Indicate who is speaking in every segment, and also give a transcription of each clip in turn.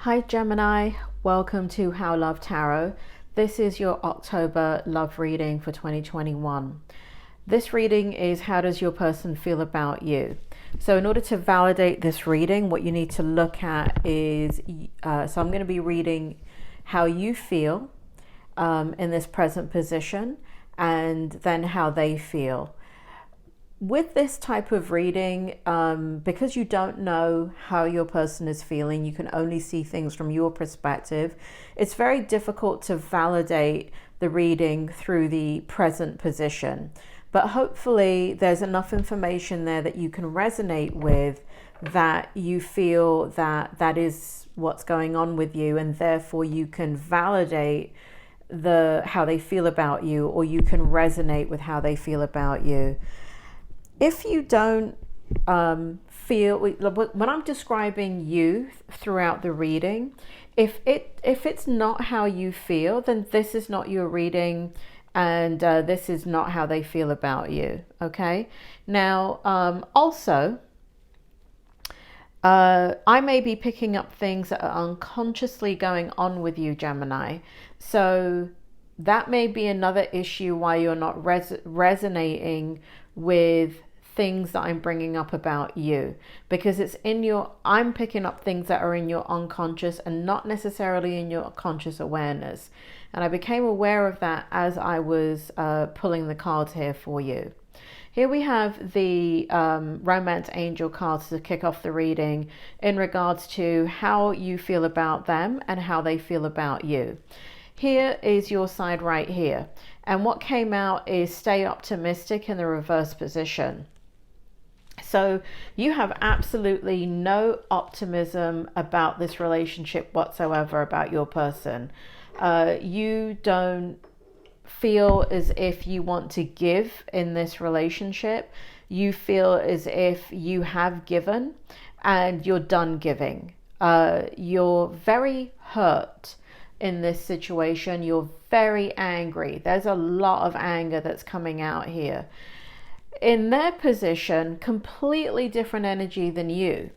Speaker 1: Hi Gemini, welcome to How Love Tarot. This is your October love reading for 2021. This reading is how does your person feel about you? So in order to validate this reading, what you need to look at is, so I'm going to be reading how you feel in this present position and then how they feel. With this type of reading, because you don't know how your person is feeling, you can only see things from your perspective. It's very difficult to validate the reading through the present position. But hopefully there's enough information there that you can resonate with, that you feel that that is what's going on with you, and therefore you can validate how they feel about you, or you can resonate with how they feel about you. If you don't feel, when I'm describing you throughout the reading, if it's not how you feel, then this is not your reading, and this is not how they feel about you. Okay. Now, also, I may be picking up things that are unconsciously going on with you, Gemini. So that may be another issue why you're not resonating with things that I'm bringing up about you, because it's I'm picking up things that are in your unconscious and not necessarily in your conscious awareness. And I became aware of that as I was pulling the cards here for you. Here we have the Romance Angel cards to kick off the reading in regards to how you feel about them and how they feel about you. Here is your side right here. And what came out is stay optimistic in the reverse position. So you have absolutely no optimism about this relationship whatsoever, about your person. You don't feel as if you want to give in this relationship. You feel as if you have given and you're done giving. You're very hurt in this situation. You're very angry. There's a lot of anger that's coming out here. In their position, completely different energy than you.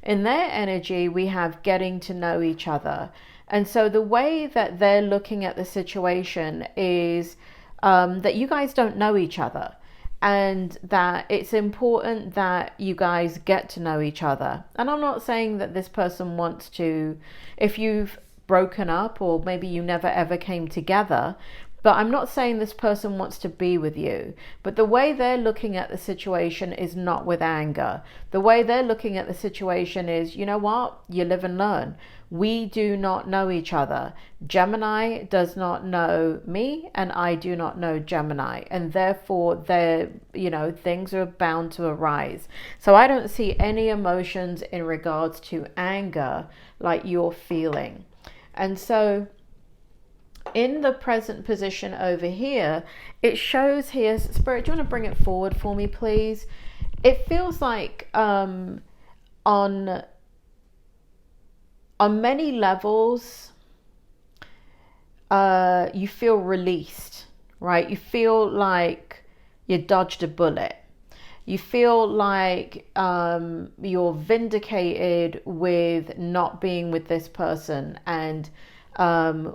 Speaker 1: In their energy, we have getting to know each other. And so the way that they're looking at the situation is that you guys don't know each other, and that it's important that you guys get to know each other. And I'm not saying that this person wants to, if you've broken up or maybe you never ever came together, but I'm not saying this person wants to be with you. But the way they're looking at the situation is not with anger. The way they're looking at the situation is, you know what? You live and learn. We do not know each other. Gemini does not know me, and I do not know Gemini. And therefore, things are bound to arise. So I don't see any emotions in regards to anger like you're feeling. And so in the present position over here, it shows here, Spirit, do you want to bring it forward for me, please? It feels like on many levels, you feel released, right? You feel like you dodged a bullet. You feel like you're vindicated with not being with this person and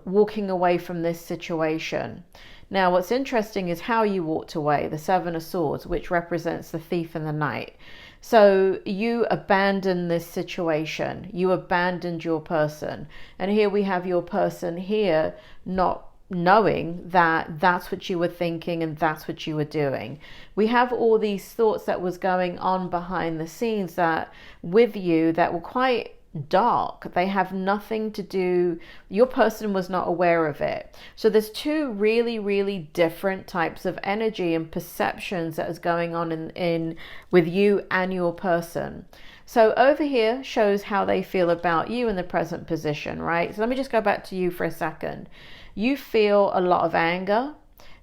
Speaker 1: walking away from this situation. Now, what's interesting is how you walked away, the Seven of Swords, which represents the thief and the knight. So you abandoned this situation. You abandoned your person. And here we have your person here not knowing that that's what you were thinking and that's what you were doing. We have all these thoughts that was going on behind the scenes that with you that were quite dark. They have nothing to do, your person was not aware of it. So there's two really, really different types of energy and perceptions that is going on in with you and your person. So over here shows how they feel about you in the present position, right? So let me just go back to you for a second. You feel a lot of anger.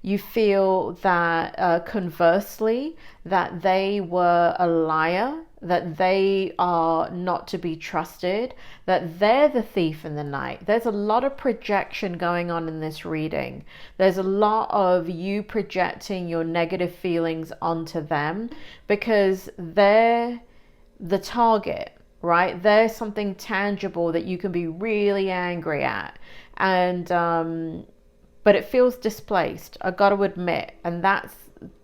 Speaker 1: You feel that conversely, that they were a liar, that they are not to be trusted, that they're the thief in the night. There's a lot of projection going on in this reading. There's a lot of you projecting your negative feelings onto them because they're the target. right? There's something tangible that you can be really angry at. And, but it feels displaced, I got to admit. And that's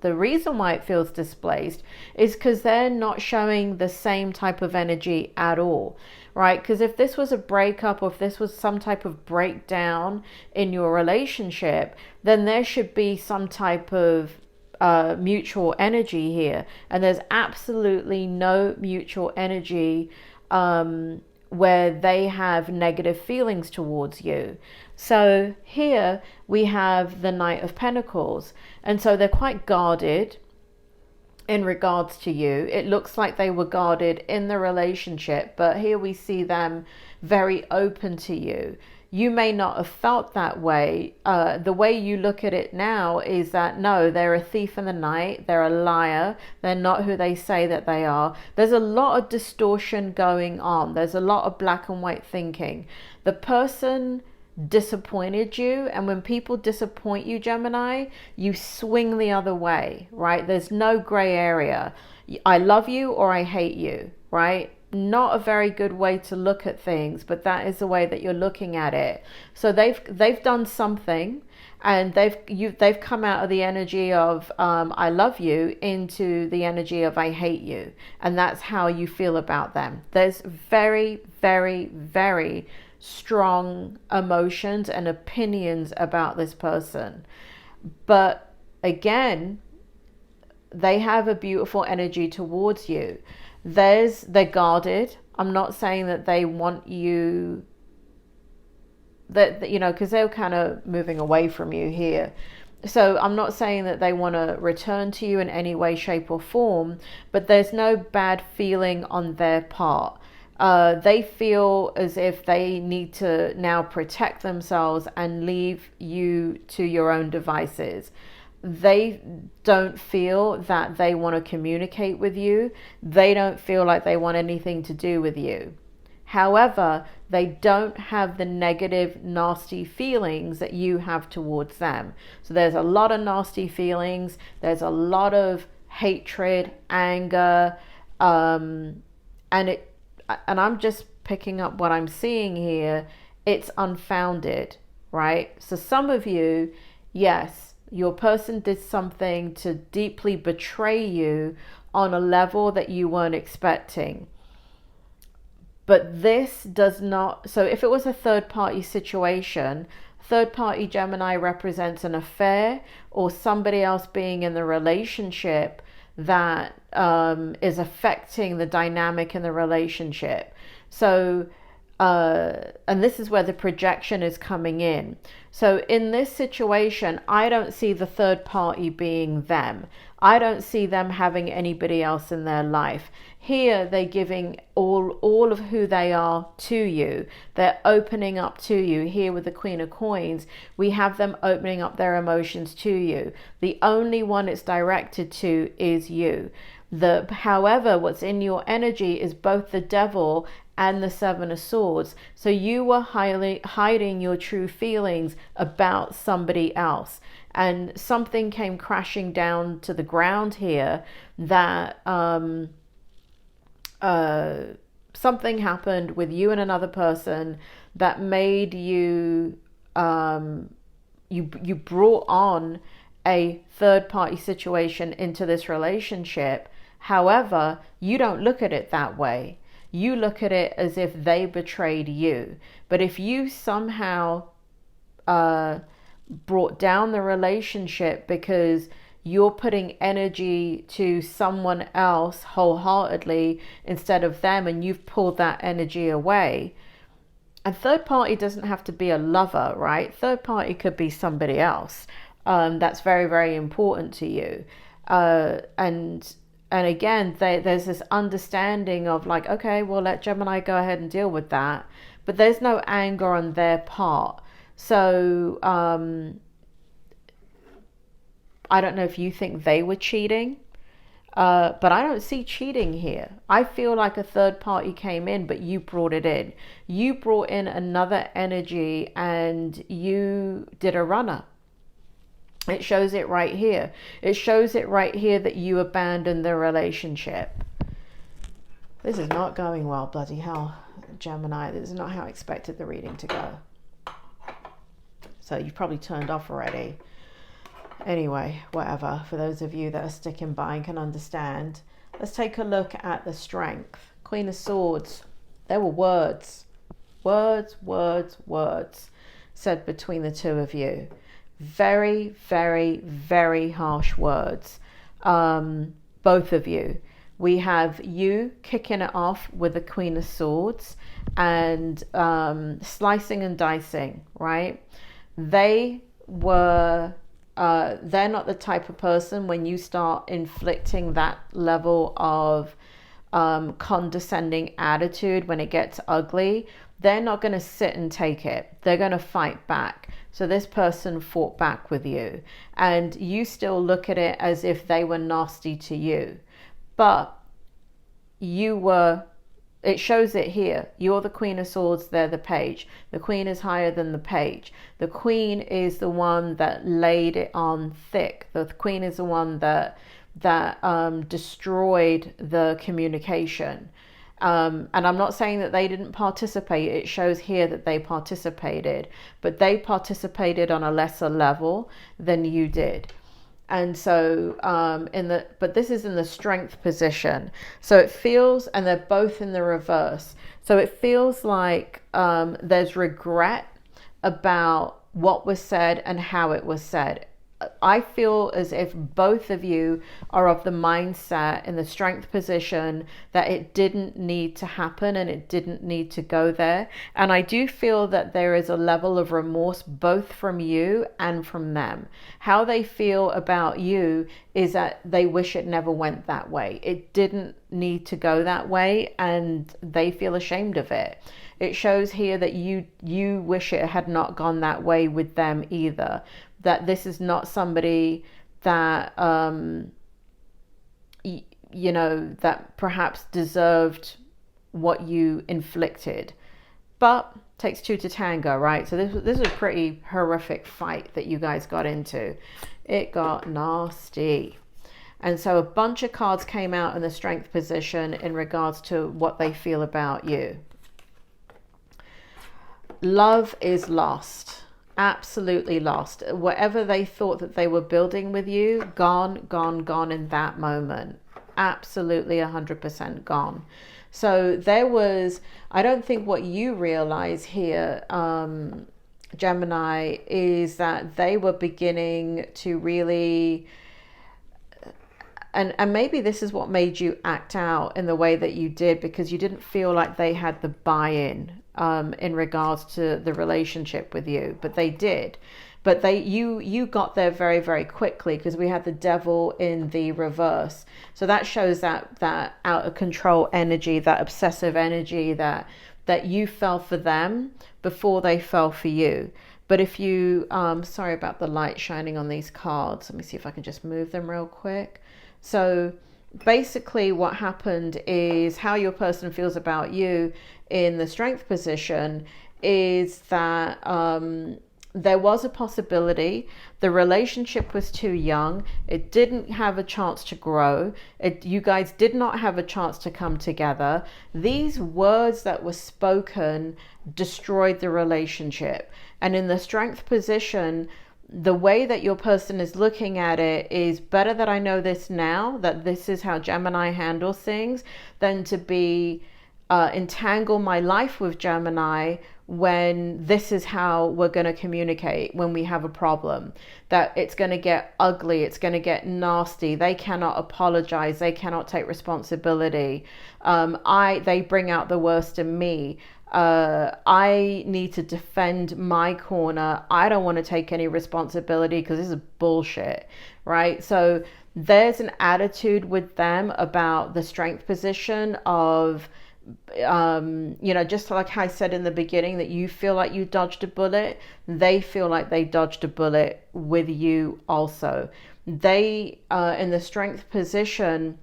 Speaker 1: the reason why it feels displaced, is because they're not showing the same type of energy at all, right? Because if this was a breakup, or if this was some type of breakdown in your relationship, then there should be some type of mutual energy here. And there's absolutely no mutual energy where they have negative feelings towards you. So here we have the Knight of Pentacles, and so they're quite guarded in regards to you. It looks like they were guarded in the relationship, but here we see them very open to you. You may not have felt that way. The way you look at it now is that no, they're a thief in the night, they're a liar, they're not who they say that they are. There's a lot of distortion going on. There's a lot of black and white thinking. The person disappointed you, and when people disappoint you, Gemini, you swing the other way, right? There's no gray area. I love you or I hate you, right? Not a very good way to look at things, but that is the way that you're looking at it. So they've done something, and they've come out of the energy of I love you into the energy of I hate you, and that's how you feel about them. There's very, very, very strong emotions and opinions about this person, but again, they have a beautiful energy towards you. They're guarded. I'm not saying that they want you, that you know, because they're kind of moving away from you here. So I'm not saying that they want to return to you in any way, shape or form, but there's no bad feeling on their part. They feel as if they need to now protect themselves and leave you to your own devices. They don't feel that they want to communicate with you. They don't feel like they want anything to do with you. However, they don't have the negative, nasty feelings that you have towards them. So there's a lot of nasty feelings. There's a lot of hatred, anger, and I'm just picking up what I'm seeing here. It's unfounded, right? So some of you, yes, your person did something to deeply betray you on a level that you weren't expecting. But this does not, so if it was a third party situation, third party Gemini represents an affair or somebody else being in the relationship that is affecting the dynamic in the relationship. So, and this is where the projection is coming in. So in this situation, I don't see the third party being them. I don't see them having anybody else in their life. Here, they're giving all of who they are to you. They're opening up to you. Here with the Queen of Coins, we have them opening up their emotions to you. The only one it's directed to is you. However, what's in your energy is both the Devil and the Seven of Swords. So you were hiding your true feelings about somebody else. And something came crashing down to the ground here that something happened with you and another person that made you, you brought on a third party situation into this relationship. However, you don't look at it that way. You look at it as if they betrayed you. But if you somehow brought down the relationship because you're putting energy to someone else wholeheartedly instead of them, and you've pulled that energy away. And third party doesn't have to be a lover, right? Third party could be somebody else. That's very, very important to you. And again, there's this understanding of like, okay, well, let Gemini go ahead and deal with that. But there's no anger on their part. So I don't know if you think they were cheating, but I don't see cheating here. I feel like a third party came in, but you brought it in. You brought in another energy and you did a runner. It shows it right here. It shows it right here that you abandoned the relationship. This is not going well, bloody hell, Gemini. This is not how I expected the reading to go. So you've probably turned off already. Anyway, whatever. For those of you that are sticking by and can understand, let's take a look at the strength. Queen of Swords. There were words. Words, words, words said between the two of you. Very, very, very harsh words. Both of you. We have you kicking it off with the Queen of Swords and slicing and dicing, right? They're not the type of person, when you start inflicting that level of condescending attitude, when it gets ugly, they're not going to sit and take it. They're going to fight back. So this person fought back with you, and you still look at it as if they were nasty to you. But it shows it here. You're the Queen of Swords, they're the Page. The Queen is higher than the Page. The Queen is the one that laid it on thick. The Queen is the one that destroyed the communication. And I'm not saying that they didn't participate. It shows here that they participated, but they participated on a lesser level than you did. And so but this is in the strength position. So it feels, and they're both in the reverse. So it feels like there's regret about what was said and how it was said. I feel as if both of you are of the mindset in the strength position that it didn't need to happen and it didn't need to go there. And I do feel that there is a level of remorse both from you and from them. How they feel about you is that they wish it never went that way. It didn't need to go that way, and they feel ashamed of it. It shows here that you wish it had not gone that way with them either. That this is not somebody that, that perhaps deserved what you inflicted. But takes two to tango, right? So this was a pretty horrific fight that you guys got into. It got nasty. And so a bunch of cards came out in the strength position in regards to what they feel about you. Love is lost. Absolutely lost. Whatever they thought that they were building with you, gone, gone, gone in that moment. Absolutely 100% gone. So there was, I don't think what you realize here, Gemini, is that they were beginning to really, and maybe this is what made you act out in the way that you did, because you didn't feel like they had the buy-in in regards to the relationship with you, but they did. But you got there very, very quickly, because we had the Devil in the reverse. So that shows that out of control energy, that obsessive energy that you fell for them before they fell for you. But if you, sorry about the light shining on these cards. Let me see if I can just move them real quick. So basically what happened is, how your person feels about you in the strength position is that there was a possibility. The relationship was too young. It didn't have a chance to grow. You guys did not have a chance to come together. These words that were spoken destroyed the relationship. And in the strength position, the way that your person is looking at it is, better that I know this now, that this is how Gemini handles things, than to be entangle my life with Gemini when this is how we're going to communicate when we have a problem. That it's going to get ugly, it's going to get nasty. They cannot apologize, they cannot take responsibility. They bring out the worst in me. I need to defend my corner. I don't want to take any responsibility because this is bullshit, right? So there's an attitude with them about the strength position of, just like I said in the beginning, that you feel like you dodged a bullet. They feel like they dodged a bullet with you also. They, in the strength position,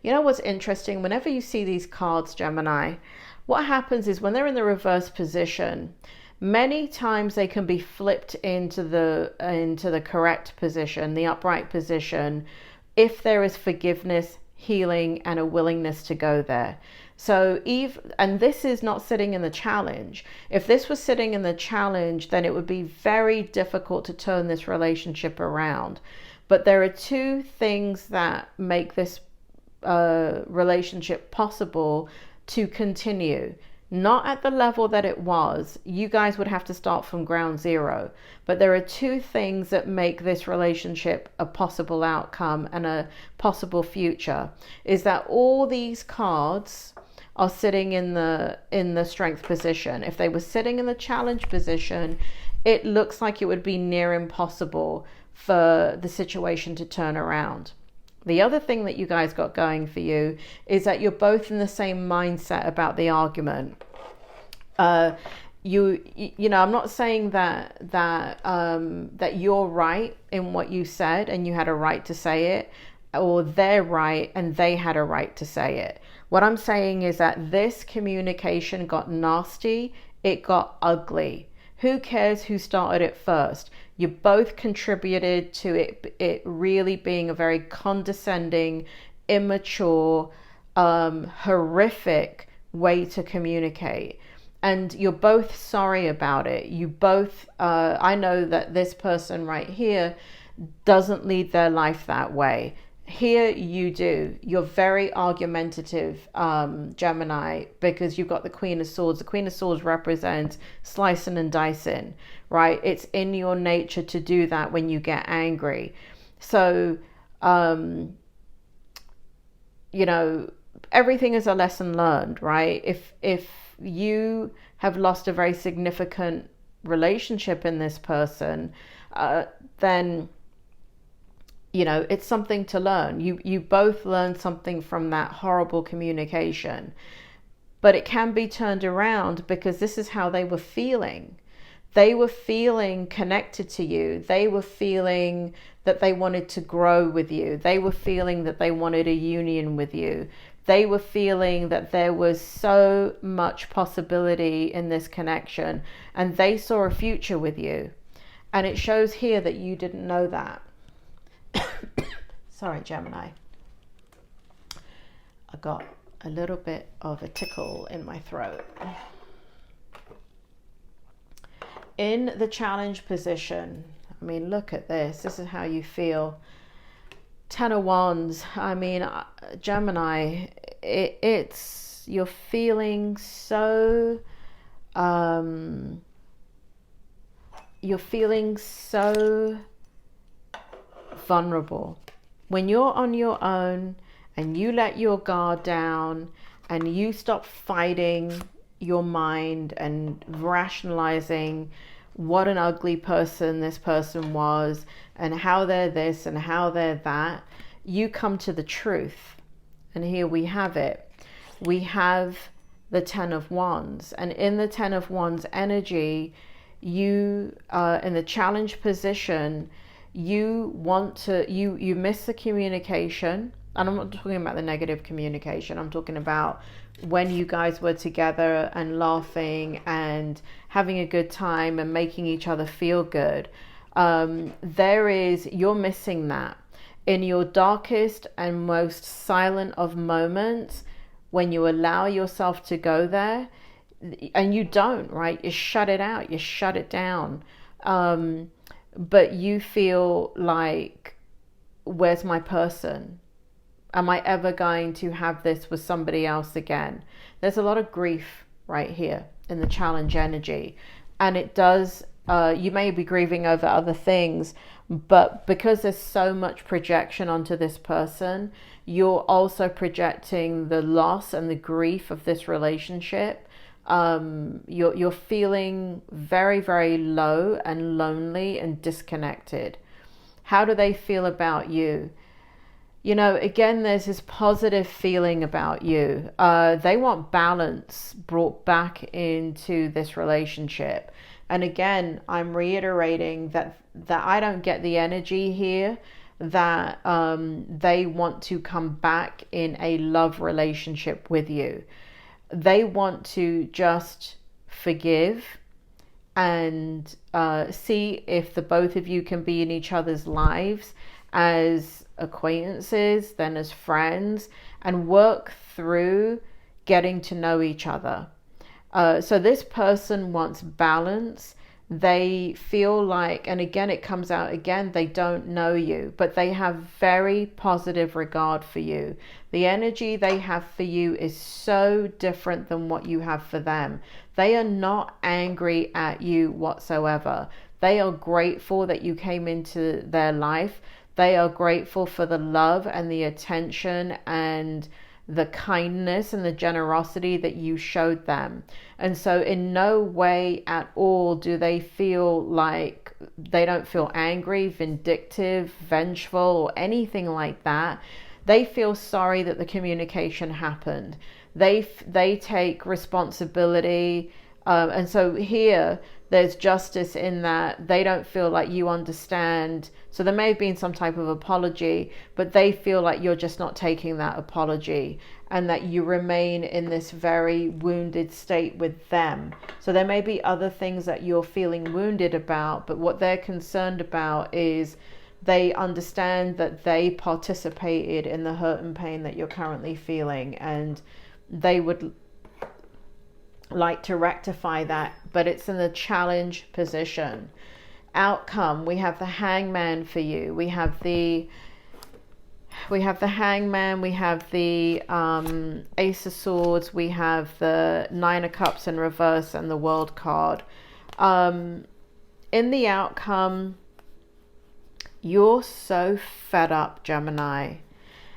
Speaker 1: you know what's interesting? Whenever you see these cards, Gemini, what happens is when they're in the reverse position, many times they can be flipped into the correct position, the upright position, if there is forgiveness healing and a willingness to go there. So and this is not sitting in the challenge. If this was sitting in the challenge, then it would be very difficult to turn this relationship around. But there are two things that make this relationship possible to continue. Not at the level that it was. You guys would have to start from ground zero. But there are two things that make this relationship a possible outcome and a possible future. Is that all these cards are sitting in the strength position. If they were sitting in the challenge position, it looks like it would be near impossible for the situation to turn around. The other thing that you guys got going for you is that you're both in the same mindset about the argument. You know, I'm not saying that you're right in what you said and you had a right to say it, or they're right and they had a right to say it. What I'm saying is that this communication got nasty. It got ugly. Who cares who started it first? You both contributed to it really being a very condescending, immature, horrific way to communicate. And you're both sorry about it. You both, I know that this person right here doesn't lead their life that way. Here you do. You're very argumentative, Gemini, because you've got the Queen of Swords. The Queen of Swords represents slicing and dicing, right? It's in your nature to do that when you get angry. So, you know, everything is a lesson learned, right? If you have lost a very significant relationship in this person, then, you know, it's something to learn. You both learned something from that horrible communication, but it can be turned around because this is how they were feeling. They were feeling connected to you. They were feeling that they wanted to grow with you. They were feeling that they wanted a union with you. They were feeling that there was so much possibility in this connection, and they saw a future with you. And it shows here that you didn't know that. Sorry, Gemini. I got a little bit of a tickle in my throat. In the challenge position, I mean, look at this. This is how you feel. Ten of Wands. I mean, Gemini, it's you're feeling so vulnerable. When you're on your own and you let your guard down and you stop fighting your mind and rationalizing what an ugly person this person was and how they're this and how they're that, you come to the truth. And here we have it. We have the Ten of Wands. And in the Ten of Wands energy, you in the challenge position, you want to, you miss the communication. And I'm not talking about the negative communication. I'm talking about when you guys were together and laughing and having a good time and making each other feel good. You're missing that. In your darkest and most silent of moments, when you allow yourself to go there, and you don't, right? You shut it out, you shut it down. But you feel like, where's my person? Am I ever going to have this with somebody else again? There's a lot of grief right here in the challenge energy. And it does, you may be grieving over other things, but because there's so much projection onto this person, you're also projecting the loss and the grief of this relationship. You're feeling very, very low and lonely and disconnected. How do they feel about you? You know, again, there's this positive feeling about you. They want balance brought back into this relationship. And again, I'm reiterating that I don't get the energy here that they want to come back in a love relationship with you. They want to just forgive and see if the both of you can be in each other's lives as acquaintances, then as friends, and work through getting to know each other. So this person wants balance. They feel like, and again, it comes out again, they don't know you, but they have very positive regard for you. The energy they have for you is so different than what you have for them. They are not angry at you whatsoever. They are grateful that you came into their life. They are grateful for the love and the attention and the kindness and the generosity that you showed them. And so in no way at all do they feel like, they don't feel angry, vindictive, vengeful, or anything like that. They feel sorry that the communication happened. They take responsibility. And so here there's justice in that they don't feel like you understand. So there may have been some type of apology, but they feel like you're just not taking that apology, and that you remain in this very wounded state with them. So there may be other things that you're feeling wounded about, but what they're concerned about is they understand that they participated in the hurt and pain that you're currently feeling, and they would like to rectify that, but it's in the challenge position. Outcome, we have the Hangman for you. We have the Hangman, we have the Ace of Swords, we have the Nine of Cups in reverse, and the World card. In the outcome, you're so fed up, Gemini.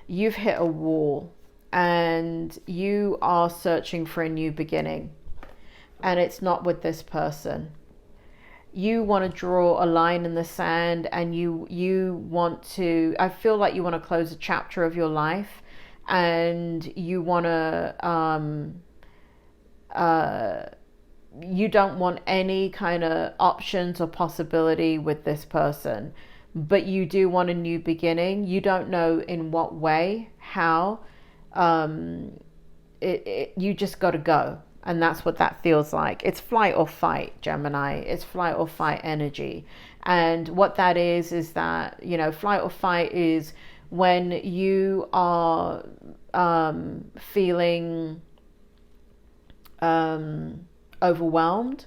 Speaker 1: You've hit a wall and you are searching for a new beginning. And it's not with this person. You want to draw a line in the sand, and you want to, I feel like you want to close a chapter of your life, and you want to, you don't want any kind of options or possibility with this person, but you do want a new beginning. You don't know in what way, how, you just got to go. And that's what that feels like. It's flight or fight, Gemini. It's flight or fight energy. And what that is that, you know, flight or fight is when you are feeling overwhelmed.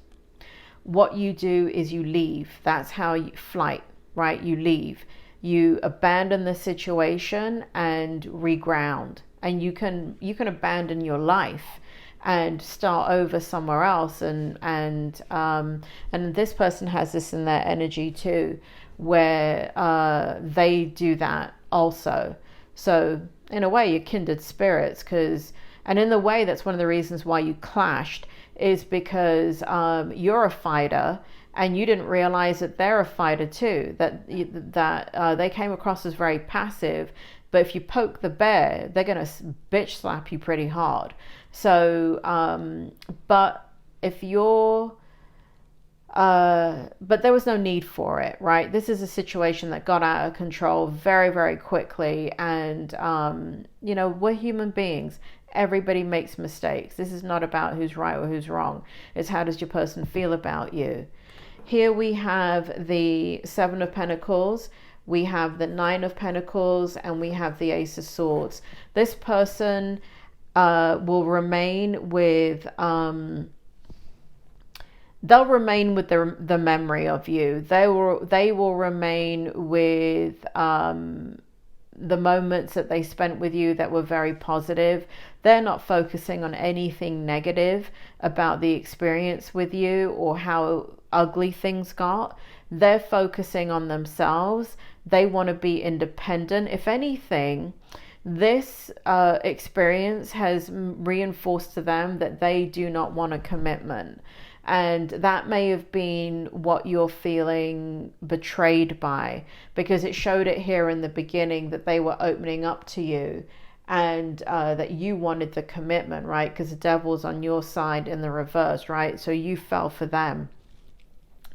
Speaker 1: What you do is you leave. That's how you flight, right? You leave. You abandon the situation and reground. And you can abandon your life and start over somewhere else, and this person has this in their energy too, where they do that also. So in a way, you're kindred spirits, and in the way, that's one of the reasons why you clashed, is because you're a fighter and you didn't realize that they're a fighter too, that they came across as very passive. But if you poke the bear, they're going to bitch slap you pretty hard. So, but if you're, but there was no need for it, right? This is a situation that got out of control very, very quickly. And, you know, we're human beings. Everybody makes mistakes. This is not about who's right or who's wrong. It's how does your person feel about you? Here we have the Seven of Pentacles. We have the Nine of Pentacles, and we have the Ace of Swords. This person will remain with, they'll remain with the memory of you. They will remain with the moments that they spent with you that were very positive. They're not focusing on anything negative about the experience with you or how ugly things got. They're focusing on themselves. They want to be independent. If anything, this experience has reinforced to them that they do not want a commitment. And that may have been what you're feeling betrayed by, because it showed it here in the beginning that they were opening up to you, and that you wanted the commitment, right? Because the devil's on your side in the reverse, right? So you fell for them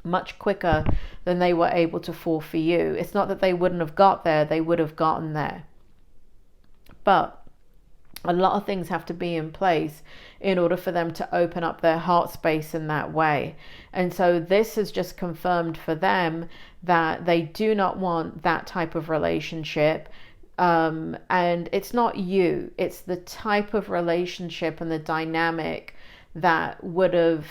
Speaker 1: much quicker than they were able to fall for you. It's not that they wouldn't have got there, they would have gotten there. But A lot of things have to be in place in order for them to open up their heart space in that way. And so this has just confirmed for them that they do not want that type of relationship. And it's not you, it's the type of relationship and the dynamic that would have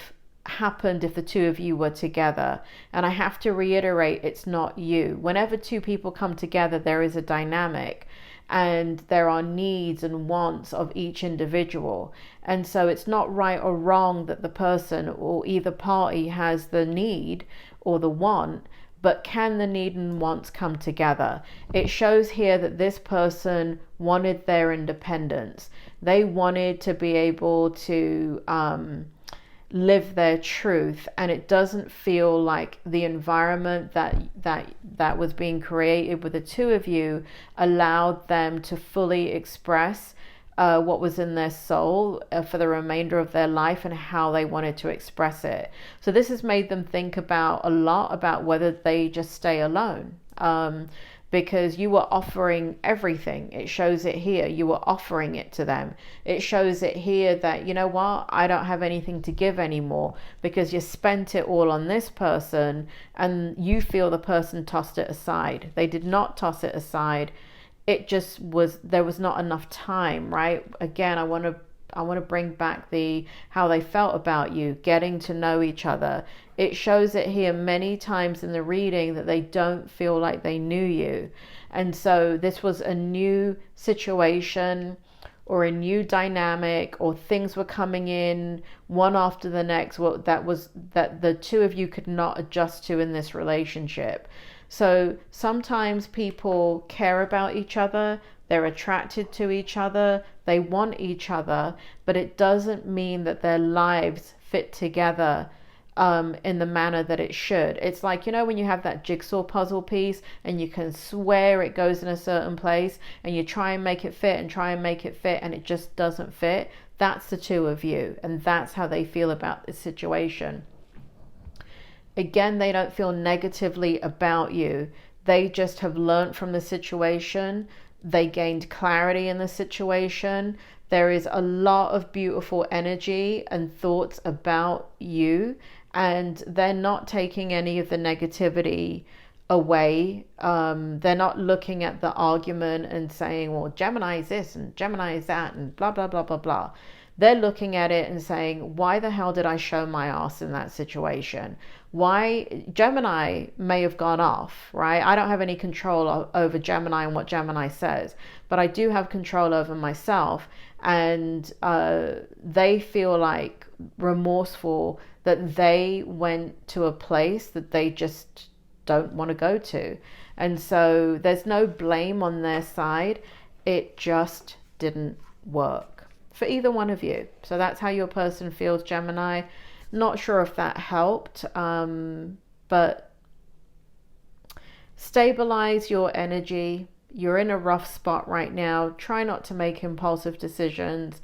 Speaker 1: happened if the two of you were together. And I have to reiterate, it's not you. Whenever two people come together, there is a dynamic, and there are needs and wants of each individual. And so it's not right or wrong that the person or either party has the need or the want, but can the need and wants come together? It shows here that this person wanted their independence. They wanted to be able to live their truth, and it doesn't feel like the environment that was being created with the two of you allowed them to fully express what was in their soul for the remainder of their life and how they wanted to express it. So this has made them think about a lot about whether they just stay alone, because you were offering everything. It shows it here. You were offering it to them. It shows it here that, you know what, I don't have anything to give anymore, because you spent it all on this person and you feel the person tossed it aside. They did not toss it aside. It just was, there was not enough time, right? Again, I want to bring back how they felt about you, getting to know each other. It shows it here many times in the reading that they don't feel like they knew you. And so this was a new situation or a new dynamic, or things were coming in one after the next that the two of you could not adjust to in this relationship. So sometimes people care about each other, they're attracted to each other, they want each other, but it doesn't mean that their lives fit together in the manner that it should. It's like, you know, when you have that jigsaw puzzle piece and you can swear it goes in a certain place, and you try and make it fit and try and make it fit and it just doesn't fit. That's the two of you, and that's how they feel about this situation. Again, they don't feel negatively about you. They just have learned from the situation. They gained clarity in the situation. There is a lot of beautiful energy and thoughts about you, and they're not taking any of the negativity away. They're not looking at the argument and saying, well, Gemini is this and Gemini is that and blah, blah, blah, blah, blah. They're looking at it and saying, why the hell did I show my ass in that situation? Why? Gemini may have gone off, right? I don't have any control over Gemini and what Gemini says, but I do have control over myself. And they feel like remorseful that they went to a place that they just don't want to go to. And so there's no blame on their side. It just didn't work for either one of you. So that's how your person feels, Gemini. Not sure if that helped, but stabilize your energy. You're in a rough spot right now. Try not to make impulsive decisions.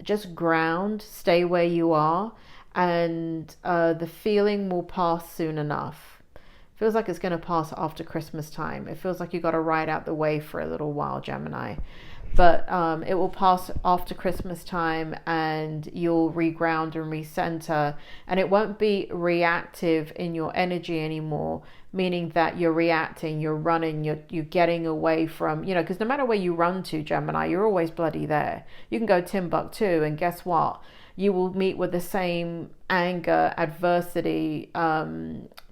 Speaker 1: Just ground, stay where you are, and the feeling will pass soon enough. Feels like it's going to pass after Christmas time. It feels like you got to ride out the wave for a little while, Gemini. But it will pass after Christmas time, and you'll reground and recenter, and it won't be reactive in your energy anymore, meaning that you're reacting, you're running, you're getting away from, you know, because no matter where you run to, Gemini, you're always bloody there. You can go Timbuktu, and guess what? You will meet with the same anger, adversity,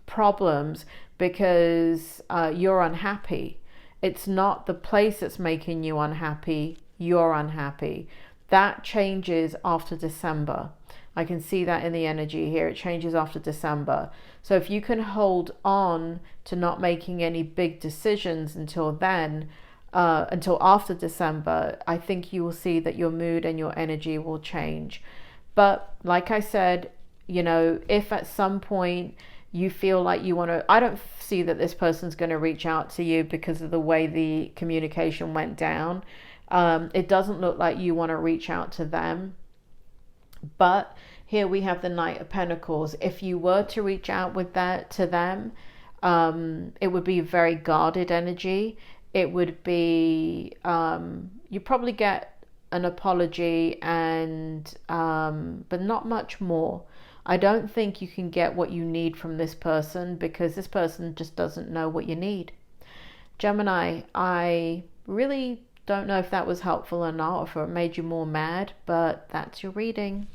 Speaker 1: problems, because you're unhappy. It's not the place that's making you unhappy. You're unhappy. That changes after December. I can see that in the energy here. It changes after December. So if you can hold on to not making any big decisions until then, until after December, I think you will see that your mood and your energy will change. But like I said, you know, if at some point you feel like you want to, I don't see that this person's going to reach out to you because of the way the communication went down. It doesn't look like you want to reach out to them. But here we have the Knight of Pentacles. If you were to reach out with that to them, it would be very guarded energy. it would be, you probably get an apology and, but not much more. I don't think you can get what you need from this person because this person just doesn't know what you need. Gemini, I really don't know if that was helpful or not, or if it made you more mad, but that's your reading.